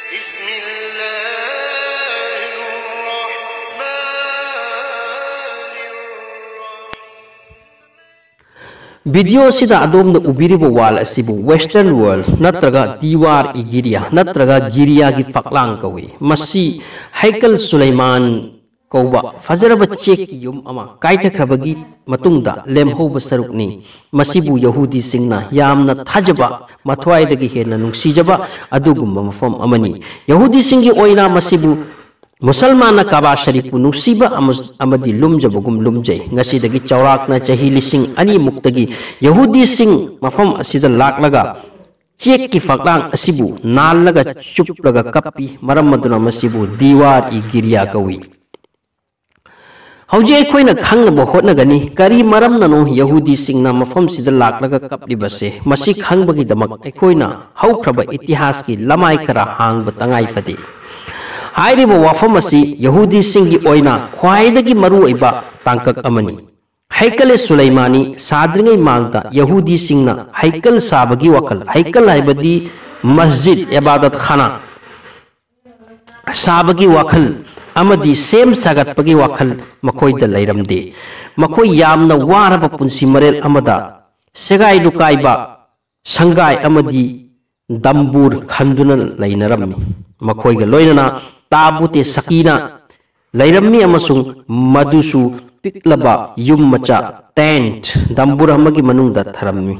Video सिदा अदोमना उबिरिबो वाल असिबु western world नत्रगा दीवार इगिरिया नत्रगा गिरिया की फकलांग कवी मसी हैकल सुलेमान कौबा फजरब चेक युम अमा काइथखरबगी मतुंगदा लेमहोब सरुकनी मसीबु यहूदी सिंगना यामना थाजबा मथवाइदगी हेना नुंसीजबा अदुगुम्बा मफम अमनी यहूदी सिंगी ओइना मसीबु मुसलमान काबा शरीफ नुसीबा अमदी लुमजबगुम लुमजै ngasi चौराकना चाही लिसिंग अनि मुक्तगी यहूदी सिंग मफम असिदा लाकलगा चेक की फकलांग असिबु नालगा चुपलगा कप्पी मरम मदुना मसिबु दीवार ई गिरिया कवी हौजे अखोइना खंगब होटनगनी करी मरम ननो यहूदी सिंगना मफम सिदा लाकलगा कप्लिबसे मसी खंगबगी दमक अखोइना हौख्रब इतिहास की लमाई खरा हांगब तंगाई फदे हाइरिब वाफम असी यहूदी सिंगी ओइना ख्वाइदगी मरु ओइबा तांकक अमनी हैकल सुलेमानी साद्रिंगै मांगदा यहूदी सिंगना हैकल साबगी वकल हैकल हाइबदी मस्जिद इबादत खाना साबगी वकल अमदी सेम सागतपगी वकल मखोइदा लैरमदे मखोइ यामना वारब पुंसी मरेल अमदा सेगाइ लुकाइबा संगाय अमदी दंबूर खंदुना लैनरम्मी मखोइगा लोइनना ताबुते सकीना लैरम्मी अमसुंग मधुसु पिकलबा युम मचा टेंट दंबुर हमगी मनुंगदा थरम्मी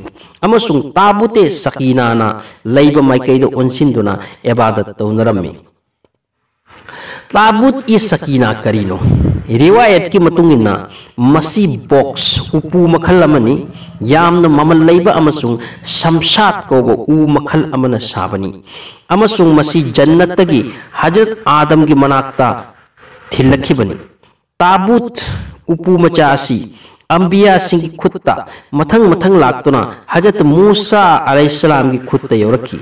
अमसुंग ताबुते सकीनाना लैबा माइकैदो ओनसिंदुना इबादत तौनरम्मी ताबुत ई सकीना करीनो रिवायत की मतुंगिना मसी बॉक्स उपू मखल अमनी यामना ममल लैबा अमसुंग शमशात कोबो उ मखल अमना साबनी अमसुंग मसी जन्नतगी हजरत आदम की मनाक्ता थिल्लखिबनी ताबूत उपू मचासी अंबिया सिंह की खुत्ता मथंग मथंग लागतुना हजरत मूसा अलैहिस्सलाम की खुत्ता योरखी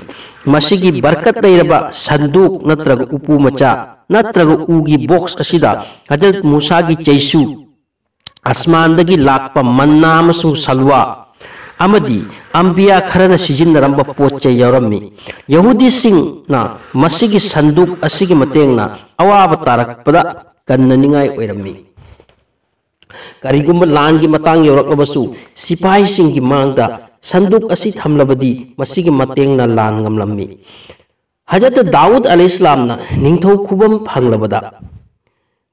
मसी की बरकत लैरबा संदूक नत्रग उपू मचा नत्रग उगी बॉक्स असिदा हजरत मूसा की चैसु आसमानदगी लाकपा मन्ना अमसुंग सलवा अमदी अंबिया खरना सिजिन्नरंबा पोच्चे यौरम्मी यहूदी सिंगना मसीगी संदूक असिगी मतेंगना अवाब तारकपदा कन्ननिंगाई ओइरम्मी करिगुम्बा लान की मतांग यौरकबसु सिपाही सिंगी मांगदा संदूक असी थमलबदी मसीगी मतेंगना लान ngमलम्मी हजरत दाऊद अलैहिस्सलामना निंगथौ खुबम फंगलबदा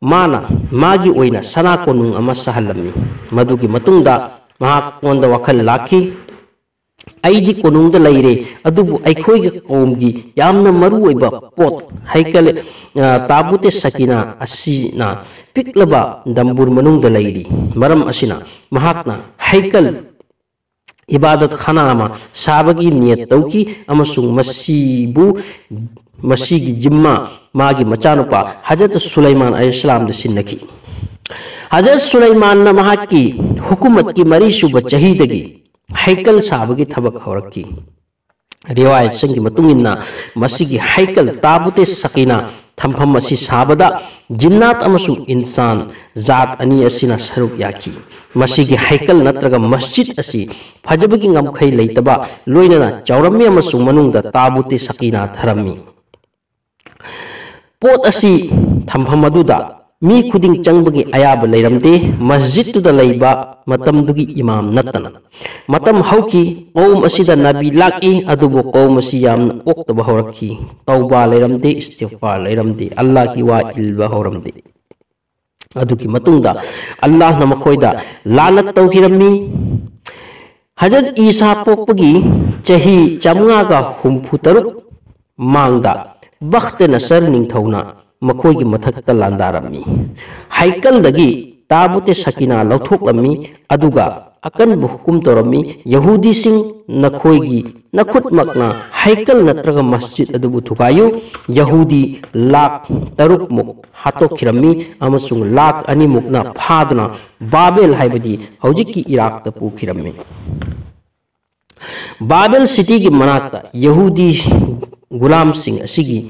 माना मागी ओइना सना कोनुंग अमा सहलम्मी मदुगी मतुंगदा महाकोंद वखल लाखी आईदी कोनुंग लैरे अदुबु अखोइग कौमगी यामना मरु ओइबा पोत हैकल ताबुते सकीना असिना पिकलबा दंबुर मनुंग लैरी मरम असिना महाकना हैकल इबादत खाना अमा साबगी नियत तौकी अमसुंग मसीबु मसीगी जिम्मा मागी मचानुपा हजरत सुलेमान अलैहिस्सलाम द सिन्नकी हजरत सुलेमान न महाकी हुकूमत की मरीशुब चहीदगी हैकल साबगी थबक हौरकी रिवायत संगी मतुंगिन्ना मसीगी हैकल ताबुते सकीना थम्फम असी साबदा जिन्नात अमसुंग इंसान जात अनि असिना सरुक याकी मसीगी हैकल नत्रगा मस्जिद असी फजबगी ngमखै लैतबा लोइनना चौरम्मी अमसुंग मनुंगदा ताबुते सकीना थरम्मी पोत असी थम्फम अदुदा मी खुदिंग चंगबगी अयाब लैरमदे मस्जिद तुदा लैबा मतमदुगी इमाम नतना मतम हौकी कौम असिदा नबी लाकी अदुबो कौम असी यामना ओक्तबा हौरखी तौबा लैरमदे इस्तिगफार लैरमदे अल्लाह की वा इल्बा हौरमदे अदुगी मतुंगदा अल्लाह न मखोइदा लानत तौहिरम्मी हजरत ईसा पोकपगी चही 553 मांगदा बख्त नसर निंगथौना मखोइगी मथक्ता लांदारम्मी हैकलदगी ताबुते सकीना लौथोकलम्मी अदुगा अकनबु हुकुम तौरम्मी यहूदी सिंग नखोइगी नखुतमकना हैकल नत्रगा मस्जिद अदुबु थुगायु यहूदी लाख 3 मुक हातोखिरम्मी अमसुंग लाख 2 मुकना फादना बाबेल हाइबदी हौजिकी इराक त पुखिरम्मी बाबेल सिटी की मनाक्ता यहूदी गुलाम सिंह असिगी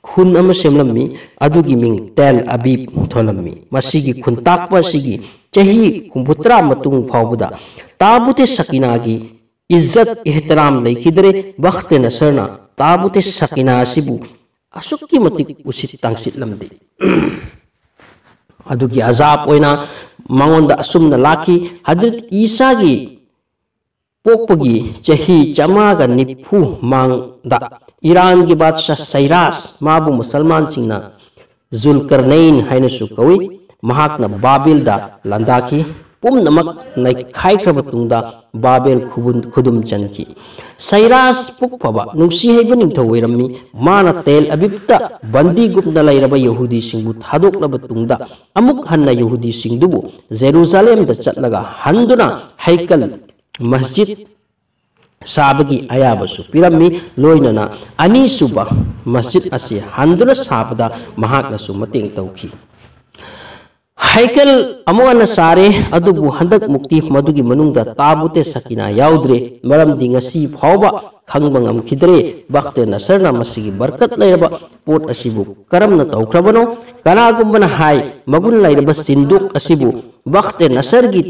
खुन अमा सेमलम्मी अदुगी मिंग तेल अबीब थोलम्मी मसीगी खुन ताकपा सिगी चही 53 मतुंग फावबदा ताबुते सकीनागी इज्जत एहतराम लैखिदरे वक्त नसरना ताबुते सकीना सिबु असुक्की मतिक उसित तांसित लमदे अदुगी अजाब ओइना मंगोंदा असुमना लाखी हजरत ईसा की पोकपगी चही 190 मांगदा ईरान की बादशाह साइरास माबु मुसलमान सिंगना जुलकरनैन हाइनसु कवि महाकना बाबिल दा लंदाकी पुमनमक नैखाइख्रब तुंगदा बाबेल खुदुम चनकी साइरास पुकफबा नुसी हैब निंथौ वैरम्मी माना तेल अबिबता बंदी गुप्ना लैरब यहूदी सिंगबु थादोकलब तुंगदा अमुक हन्ना यहूदी सिंगदुबु जेरूसलेम दा चटलगा हंदुना हैकल मस्जिद साबगी अयाबसु पिरम्मी लोइनना अनीसुबा मस्जिद असी हंदुना साबदा महाकनसु मतेंग तौखी हैकल अमोना सारे अदुबु हंदक मुक्ति मदुगी मनुंगदा ताबुते सकिना याउद्रे मरमदि ngasi फावबा खंगबा ngमखिद्रे बख्ते नसरना मसिगी बरकत लैरबा पोट असिबु करमना तौख्रबनो कनागुंबना हाय मगुन लैरबा सिंदुक असिबु बख्ते नसरगी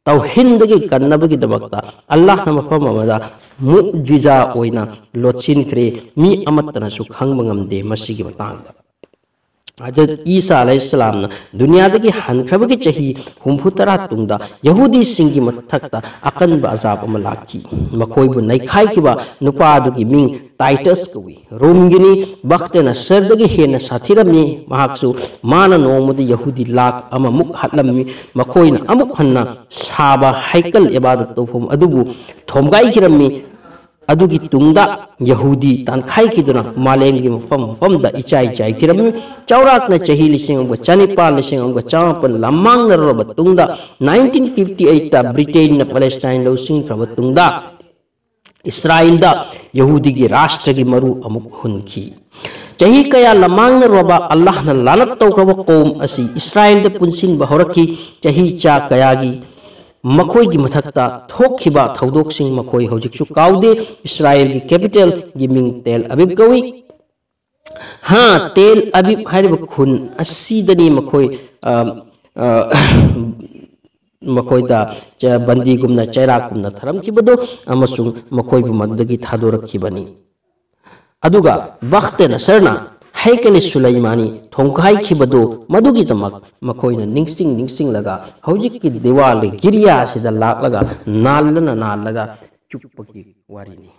तौहिंदगी कन्नबगी दबक्ता अल्लाह न मफम अमदा मुजिजा ओइना लोचिनख्रे मी अमत्तनसु खंगबा ngमदे मसिगी मतांगदा हजरत ईसा अलैहिस्सलाम दुनियादगी हनख्रबगी चही 30 तुंगदा यहूदी सिंगी मथक्ता अकनबा अजाब अमा लाखी मखोइबु नैखाइखिबा नुपादुगी मिंग टाइटस कवी रोमगिनी बख्ते नसरदगी हेन साथिरमी महाक्सु माना नोमदि यहूदी लाख अमा मुख हतलमी मखोइना अमुक हन्ना साबा हैकल इबादत तौफम अदुबु थोमगाइखिरमी अदुगी तुंगदा यहूदी तानखाई किदुना मालेंगी मफम इचाई चाई किरम चौराकना चही लिसिंग चनिपाल लिसिंग चापन लम्मांग नरब तुंगदा 1958 ता ब्रिटेन न पैलेस्टाइन लौसिंग खब तुंगदा इस्राइल दा यहूदी की राष्ट्र की मरु अमुक हुनखी चही कया लम्मांग नरब अल्लाह न लानत तौखब कौम असि इस्राइल दा पुनसिन बहरकी चही चा कयागी मखोई की मथक्ता थोखिबा थौदोकसिंग मखोई हौजिकसु काउदे इस्राइल की कैपिटल की मिंग तेल अबिब कवी हाँ तेल अबिब हारिब खुन असीदनी मखोई मखोइदा बंदी गुमना चैरा गुमना थरम किबदो अमसुंग मखोई बुमदगी थादोरखिबनी अदुगा वक्त नसरना हैकल सुलेमानी थोंखाई खिबदो मदुगी तमक मखोइना निंगसिंग लगा हौजिक की दीवाल गिरिया सिदा लाक लगा नालना नाल लगा चुप्पकी वारिनी।